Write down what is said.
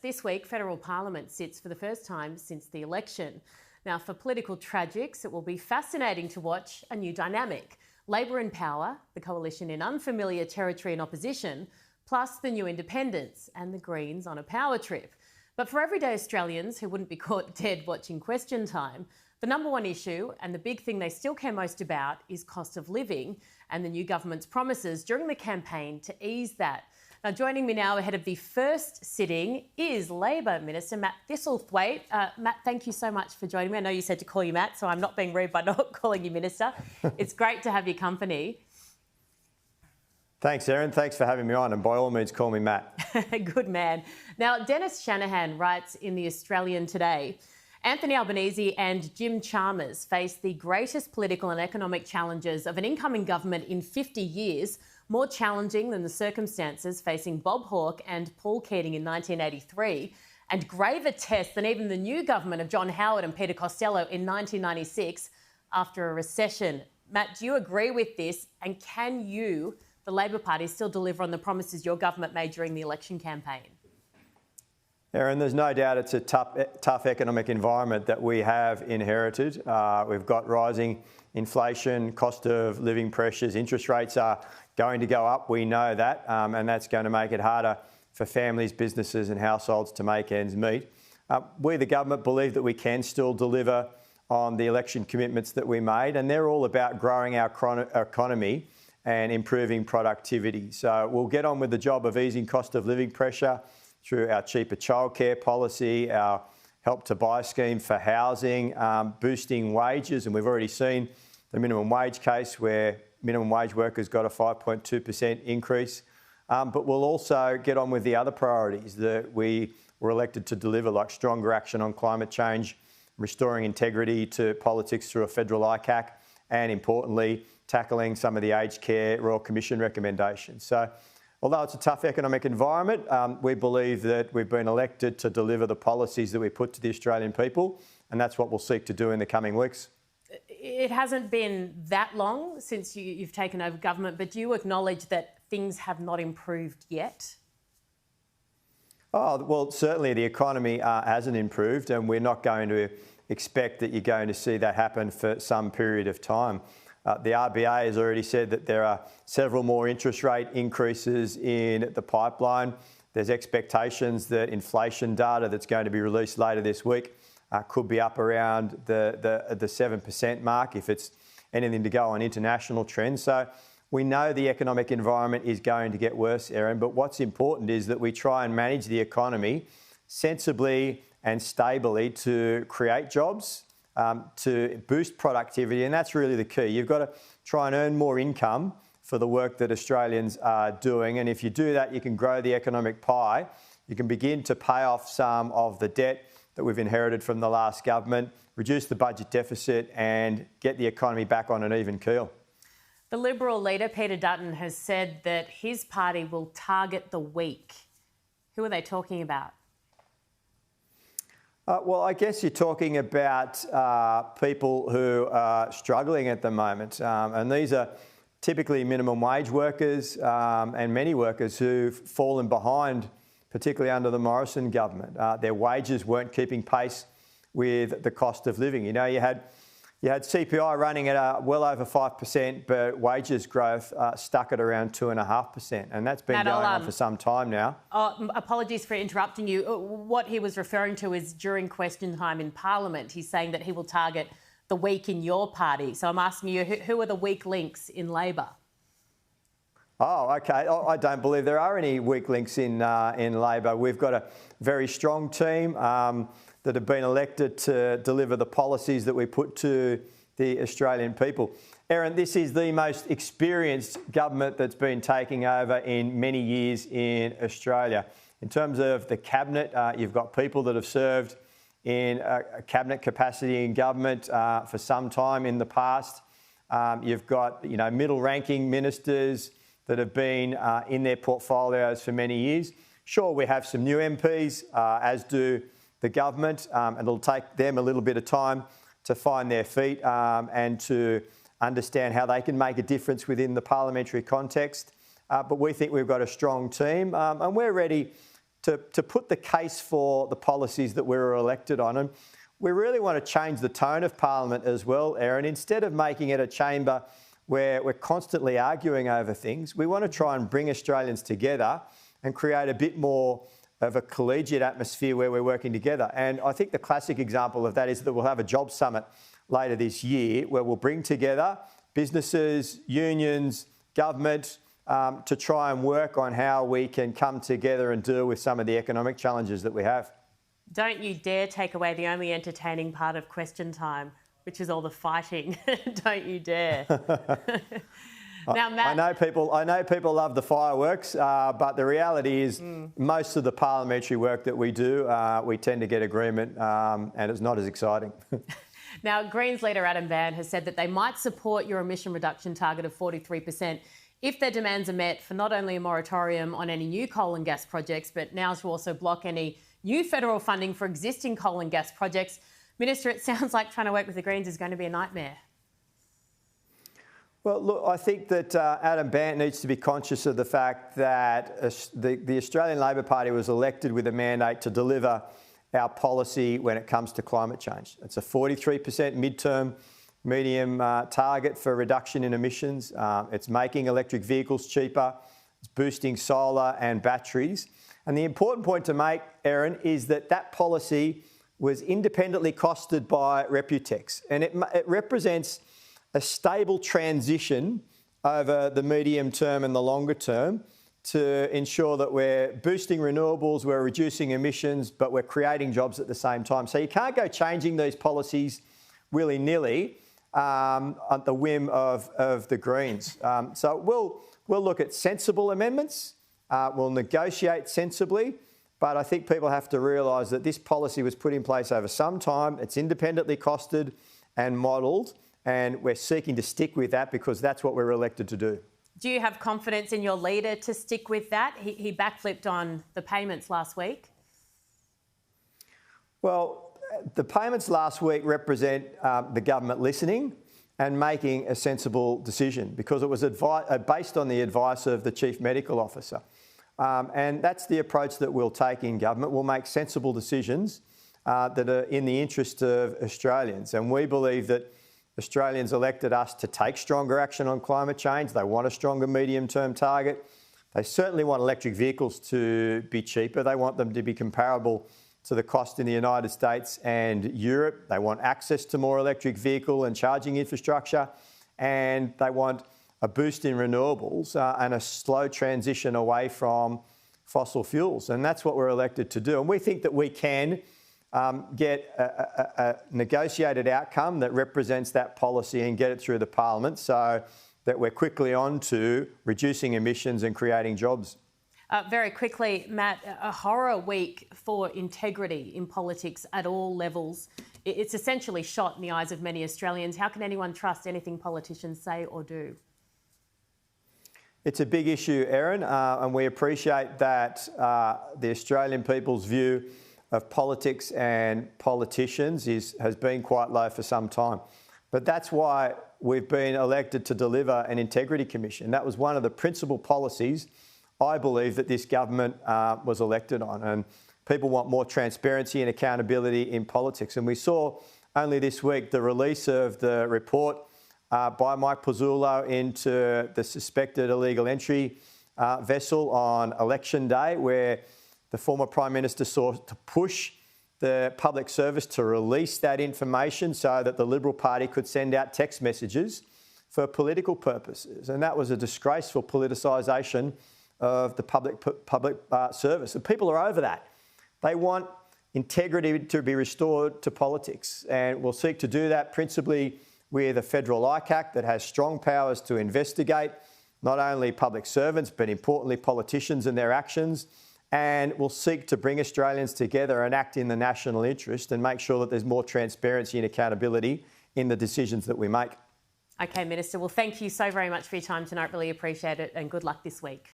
This week, federal parliament sits for the first time since the election. Now, for political tragics, it will be fascinating to watch a new dynamic. Labor in power, the coalition in unfamiliar territory and opposition, plus the new independents and the Greens on a power trip. But for everyday Australians who wouldn't be caught dead watching Question Time, the number one issue and the big thing they still care most about is cost of living and the new government's promises during the campaign to ease that. Now, joining me now ahead of the first sitting is Labor Minister Matt Thistlethwaite. Matt, thank you so much for joining me. I know you said to call you Matt, so I'm not being rude by not calling you Minister. It's great to have your company. Thanks, Erin. Thanks for having me on, and by all means, call me Matt. Good man. Now, Dennis Shanahan writes in The Australian today, Anthony Albanese and Jim Chalmers face the greatest political and economic challenges of an incoming government in 50 years, more challenging than the circumstances facing Bob Hawke and Paul Keating in 1983, and graver tests than even the new government of John Howard and Peter Costello in 1996 after a recession. Matt, do you agree with this? And can you, the Labor Party, still deliver on the promises your government made during the election campaign? Erin, there's no doubt it's a tough economic environment that we have inherited. We've got rising inflation, cost of living pressures, interest rates are going to go up, we know that, and that's going to make it harder for families, businesses and households to make ends meet. We, the government, believe that we can still deliver on the election commitments that we made, and they're all about growing our economy and improving productivity. So we'll get on with the job of easing cost of living pressure through our cheaper childcare policy, our Help to Buy scheme for housing, boosting wages, and we've already seen the minimum wage case where minimum wage workers got a 5.2% increase. But we'll also get on with the other priorities that we were elected to deliver, like stronger action on climate change, restoring integrity to politics through a federal ICAC, and importantly, tackling some of the aged care Royal Commission recommendations. So although it's a tough economic environment, we believe that we've been elected to deliver the policies that we put to the Australian people, and that's what we'll seek to do in the coming weeks. It hasn't been that long since you've taken over government, but do you acknowledge that things have not improved yet? Oh, well, certainly the economy hasn't improved, and we're not going to expect that you're going to see that happen for some period of time. The RBA has already said that there are several more interest rate increases in the pipeline. There's expectations that inflation data that's going to be released later this week could be up around the 7% mark if it's anything to go on international trends. So we know the economic environment is going to get worse, Erin, but what's important is that we try and manage the economy sensibly and stably to create jobs, to boost productivity, and that's really the key. You've got to try and earn more income for the work that Australians are doing, and if you do that, you can grow the economic pie. You can begin to pay off some of the debt that we've inherited from the last government, reduce the budget deficit and get the economy back on an even keel. The Liberal leader, Peter Dutton, has said that his party will target the weak. Who are they talking about? Well, I guess you're talking about people who are struggling at the moment, and these are typically minimum wage workers and many workers who've fallen behind, particularly under the Morrison government. Their wages weren't keeping pace with the cost of living. You know, you had CPI running at well over 5%, but wages growth stuck at around 2.5%, and that's been going on for some time now. Apologies for interrupting you. What he was referring to is during question time in Parliament, he's saying that he will target the weak in your party. So I'm asking you, who are the weak links in Labor? Oh, OK. I don't believe there are any weak links in Labor. We've got a very strong team that have been elected to deliver the policies that we put to the Australian people. Erin, this is the most experienced government that's been taking over in many years in Australia. In terms of the cabinet, you've got people that have served in a cabinet capacity in government for some time in the past. You've got, middle-ranking ministers that have been in their portfolios for many years. Sure, we have some new MPs, as do the government, and it'll take them a little bit of time to find their feet and to understand how they can make a difference within the parliamentary context. But we think we've got a strong team and we're ready to put the case for the policies that we were elected on. And we really want to change the tone of Parliament as well, Erin. Instead of making it a chamber where we're constantly arguing over things, we want to try and bring Australians together and create a bit more of a collegiate atmosphere where we're working together. And I think the classic example of that is that we'll have a jobs summit later this year where we'll bring together businesses, unions, government, to try and work on how we can come together and deal with some of the economic challenges that we have. Don't you dare take away the only entertaining part of question time, which is all the fighting. Don't you dare. Now, Matt, I know people love the fireworks, but the reality is most of the parliamentary work that we do, we tend to get agreement, and it's not as exciting. Now, Greens leader Adam Bandt has said that they might support your emission reduction target of 43% if their demands are met for not only a moratorium on any new coal and gas projects, but now to also block any new federal funding for existing coal and gas projects. Minister, it sounds like trying to work with the Greens is going to be a nightmare. Well, look, I think that Adam Bandt needs to be conscious of the fact that the Australian Labor Party was elected with a mandate to deliver our policy when it comes to climate change. It's a 43% medium target for reduction in emissions. It's making electric vehicles cheaper. It's boosting solar and batteries. And the important point to make, Erin, is that that policy was independently costed by Reputex, and it represents a stable transition over the medium term and the longer term to ensure that we're boosting renewables, we're reducing emissions, but we're creating jobs at the same time. So you can't go changing these policies willy-nilly at the whim of the Greens. So we'll look at sensible amendments, we'll negotiate sensibly, but I think people have to realise that this policy was put in place over some time, it's independently costed and modelled, and we're seeking to stick with that because that's what we're elected to do. Do you have confidence in your leader to stick with that? He backflipped on the payments last week. Well, the payments last week represent the government listening and making a sensible decision because it was based on the advice of the Chief Medical Officer. And that's the approach that we'll take in government. We'll make sensible decisions that are in the interest of Australians. And we believe that Australians elected us to take stronger action on climate change. They want a stronger medium-term target. They certainly want electric vehicles to be cheaper. They want them to be comparable to the cost in the United States and Europe. They want access to more electric vehicle and charging infrastructure. And they want a boost in renewables and a slow transition away from fossil fuels. And that's what we're elected to do. And we think that we can get a negotiated outcome that represents that policy and get it through the Parliament so that we're quickly on to reducing emissions and creating jobs. Very quickly, Matt, a horror week for integrity in politics at all levels. It's essentially shot in the eyes of many Australians. How can anyone trust anything politicians say or do? It's a big issue, Erin, and we appreciate that the Australian people's view of politics and politicians has been quite low for some time. But that's why we've been elected to deliver an integrity commission. That was one of the principal policies I believe that this government was elected on. And people want more transparency and accountability in politics. And we saw only this week the release of the report by Mike Pizzullo into the suspected illegal entry vessel on election day, where the former Prime Minister sought to push the public service to release that information so that the Liberal Party could send out text messages for political purposes. And that was a disgraceful politicisation of the public service. And people are over that. They want integrity to be restored to politics. And we'll seek to do that principally with a federal ICAC that has strong powers to investigate not only public servants, but importantly politicians and their actions. And we'll seek to bring Australians together and act in the national interest and make sure that there's more transparency and accountability in the decisions that we make. OK, Minister. Well, thank you so very much for your time tonight. Really appreciate it and good luck this week.